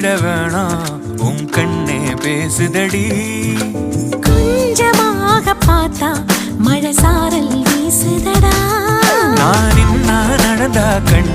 சொல்லிட வேணாம் உன் கண்ணே பேசுதடி. கொஞ்சமாக பார்த்தா மழை சாரல் வீசுதடா. நான் நின்னா நடந்தா கண்ணே